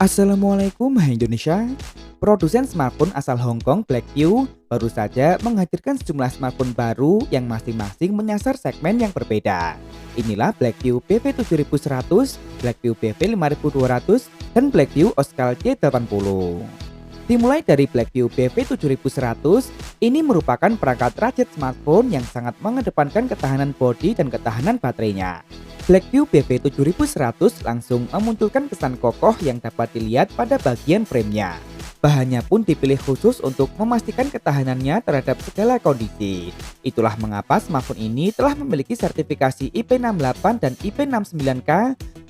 Assalamualaikum Hai Indonesia. Produsen smartphone asal Hong Kong Blackview baru saja menghadirkan sejumlah smartphone baru yang masing-masing menyasar segmen yang berbeda. Inilah Blackview BV7100, Blackview BV5200, dan Blackview Oscal C80. Dimulai dari Blackview BV7100, ini merupakan perangkat rajat smartphone yang sangat mengedepankan ketahanan bodi dan ketahanan baterainya. Blackview BV7100 langsung memunculkan kesan kokoh yang dapat dilihat pada bagian framenya. Bahannya pun dipilih khusus untuk memastikan ketahanannya terhadap segala kondisi. Itulah mengapa smartphone ini telah memiliki sertifikasi IP68 dan IP69K,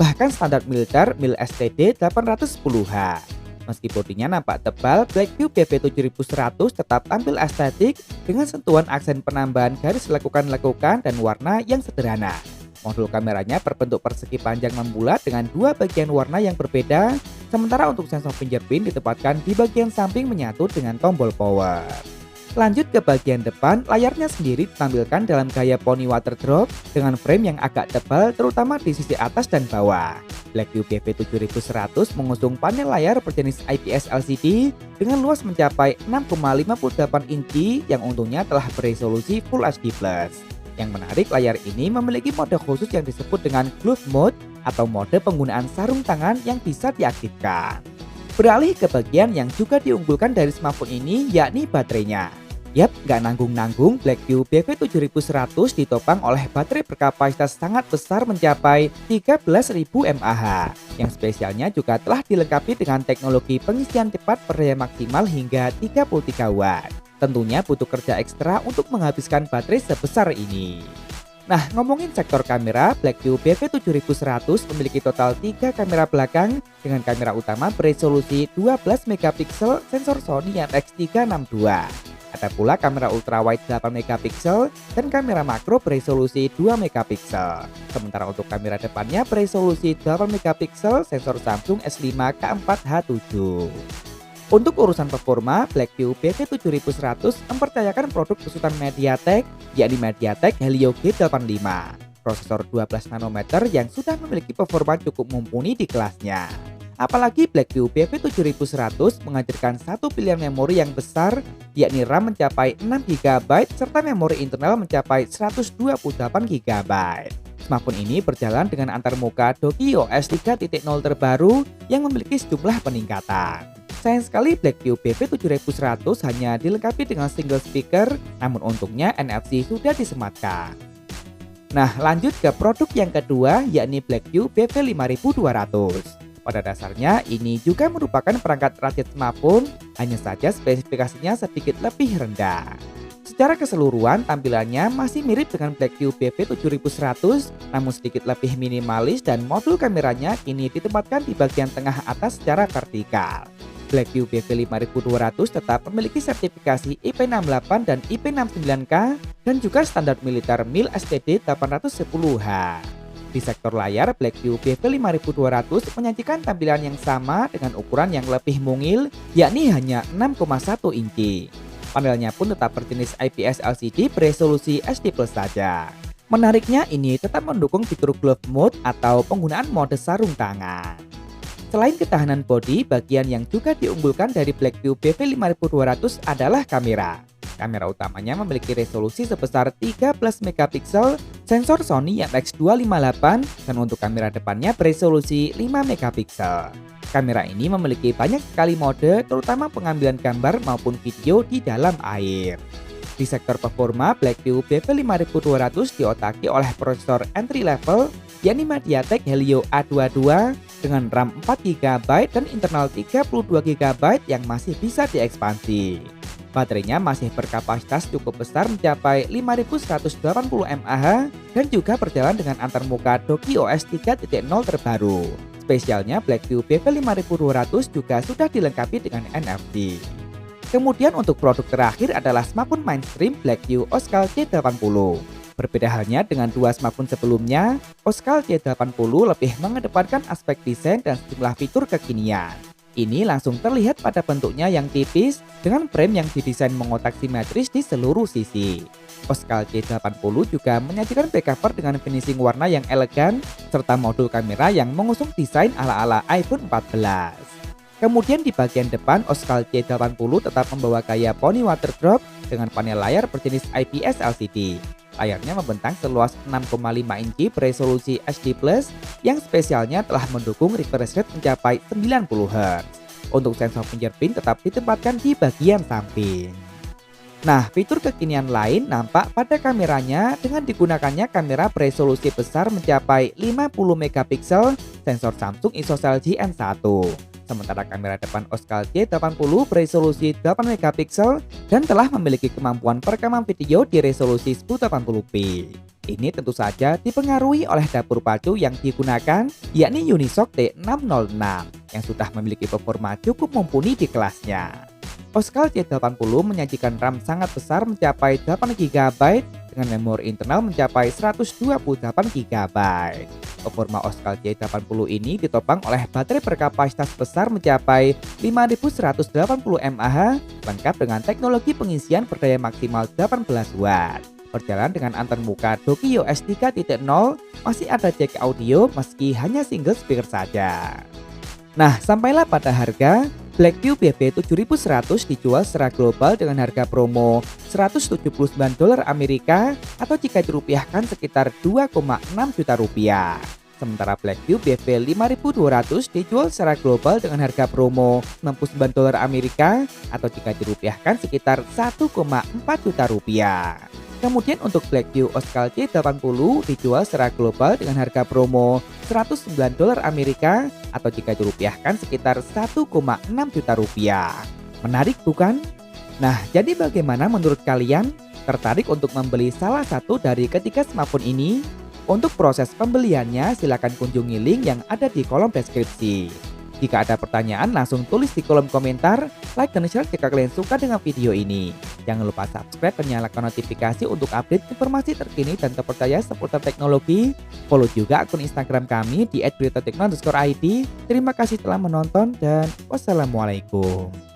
bahkan standar militer MIL STD 810H. Meski bodinya nampak tebal, Blackview BV7100 tetap tampil estetik dengan sentuhan aksen penambahan garis lekukan-lekukan dan warna yang sederhana. Modul kameranya berbentuk persegi panjang membulat dengan dua bagian warna yang berbeda, sementara untuk sensor fingerprint ditempatkan di bagian samping menyatu dengan tombol power. Lanjut ke bagian depan, layarnya sendiri ditampilkan dalam gaya poni water drop dengan frame yang agak tebal terutama di sisi atas dan bawah. Blackview BV7100 mengusung panel layar berjenis IPS LCD dengan luas mencapai 6,58 inci yang untungnya telah beresolusi Full HD+. Yang menarik, layar ini memiliki mode khusus yang disebut dengan Glove Mode atau mode penggunaan sarung tangan yang bisa diaktifkan. Beralih ke bagian yang juga diunggulkan dari smartphone ini, yakni baterainya. Yap, nggak nanggung-nanggung, Blackview BV7100 ditopang oleh baterai berkapasitas sangat besar mencapai 13.000 mAh. Yang spesialnya juga telah dilengkapi dengan teknologi pengisian cepat berdaya maksimal hingga 33 watt. Tentunya butuh kerja ekstra untuk menghabiskan baterai sebesar ini. Nah, ngomongin sektor kamera, Blackview BV7100 memiliki total 3 kamera belakang dengan kamera utama beresolusi 12 megapiksel sensor Sony IMX362. Ada pula kamera ultrawide 8 megapiksel dan kamera makro beresolusi 2 megapiksel. Sementara untuk kamera depannya beresolusi 8 megapiksel sensor Samsung S5 K4H7. Untuk urusan performa, Blackview BV7100 mempercayakan produk besutan MediaTek, yakni MediaTek Helio G85, prosesor 12 nanometer yang sudah memiliki performa cukup mumpuni di kelasnya. Apalagi Blackview BV7100 menghadirkan satu pilihan memori yang besar, yakni RAM mencapai 6GB serta memori internal mencapai 128GB. Smartphone ini berjalan dengan antarmuka DockieOS 3.0 terbaru yang memiliki sejumlah peningkatan. Sayang sekali Blackview BV7100 hanya dilengkapi dengan single speaker, namun untungnya NFC sudah disematkan. Nah, lanjut ke produk yang kedua, yakni Blackview BV5200. Pada dasarnya, ini juga merupakan perangkat rajat smartphone, hanya saja spesifikasinya sedikit lebih rendah. Secara keseluruhan, tampilannya masih mirip dengan Blackview BV7100, namun sedikit lebih minimalis dan modul kameranya kini ditempatkan di bagian tengah atas secara vertikal. Blackview BV5200 tetap memiliki sertifikasi IP68 dan IP69K dan juga standar militer MIL STD 810H. Di sektor layar, Blackview BV5200 menyajikan tampilan yang sama dengan ukuran yang lebih mungil, yakni hanya 6,1 inci. Panelnya pun tetap berjenis IPS LCD beresolusi HD+ saja. Menariknya, ini tetap mendukung fitur Glove Mode atau penggunaan mode sarung tangan. Selain ketahanan bodi, bagian yang juga diunggulkan dari Blackview BV5200 adalah kamera. Kamera utamanya memiliki resolusi sebesar 13 megapiksel, sensor Sony IMX258, dan untuk kamera depannya beresolusi 5 megapiksel. Kamera ini memiliki banyak sekali mode, terutama pengambilan gambar maupun video di dalam air. Di sektor performa, Blackview BV5200 diotaki oleh prosesor entry level, yakni MediaTek Helio A22 dengan RAM 4GB dan internal 32GB yang masih bisa diekspansi. Baterainya masih berkapasitas cukup besar mencapai 5180 mAh dan juga berjalan dengan antarmuka DockieOS 3.0 terbaru. Spesialnya Blackview BV5200 juga sudah dilengkapi dengan NFC. Kemudian untuk produk terakhir adalah smartphone mainstream Blackview Oscal C80. Berbeda halnya dengan dua smartphone sebelumnya, Oscal C80 lebih mengedepankan aspek desain dan sejumlah fitur kekinian. Ini langsung terlihat pada bentuknya yang tipis dengan frame yang didesain mengotak simetris di seluruh sisi. Oscal C80 juga menyajikan back cover dengan finishing warna yang elegan serta modul kamera yang mengusung desain ala-ala iPhone 14. Kemudian di bagian depan, Oscal C80 tetap membawa gaya poni water drop dengan panel layar berjenis IPS LCD. Layarnya membentang seluas 6,5 inci beresolusi HD+, yang spesialnya telah mendukung refresh rate mencapai 90 Hz. Untuk sensor fingerprint tetap ditempatkan di bagian samping. Nah, fitur kekinian lain nampak pada kameranya dengan digunakannya kamera beresolusi besar mencapai 50 megapiksel sensor Samsung ISOCELL GN1. Sementara kamera depan Oscal C80 beresolusi 8 megapiksel dan telah memiliki kemampuan perekaman video di resolusi 1080p. Ini tentu saja dipengaruhi oleh dapur pacu yang digunakan, yakni Unisoc T606 yang sudah memiliki performa cukup mumpuni di kelasnya. Oscal C80 menyajikan RAM sangat besar mencapai 8GB dengan memori internal mencapai 128GB. Performa Oscal C80 ini ditopang oleh baterai berkapasitas besar mencapai 5180 mAh lengkap dengan teknologi pengisian berdaya maksimal 18 Watt. Berjalan dengan antar muka DockUS 3.0, masih ada jack audio meski hanya single speaker saja. Nah, sampailah pada harga. BlackView BB7100 dijual secara global dengan harga promo $179 Amerika atau jika dirupiahkan sekitar 2,6 juta rupiah. Sementara BlackView BB5200 dijual secara global dengan harga promo $69 Amerika atau jika dirupiahkan sekitar 1,4 juta rupiah. Kemudian untuk BlackView Oscal C80 dijual secara global dengan harga promo $109 Amerika atau jika dirupiahkan sekitar 1,6 juta rupiah. Menarik bukan? Nah, jadi bagaimana menurut kalian? Tertarik untuk membeli salah satu dari ketiga smartphone ini? Untuk proses pembeliannya silakan kunjungi link yang ada di kolom deskripsi. Jika ada pertanyaan langsung tulis di kolom komentar, like dan share jika kalian suka dengan video ini. Jangan lupa subscribe dan nyalakan notifikasi untuk update informasi terkini dan terpercaya seputar teknologi. Follow juga akun Instagram kami di @beritatekno_id. Terima kasih telah menonton dan wassalamualaikum.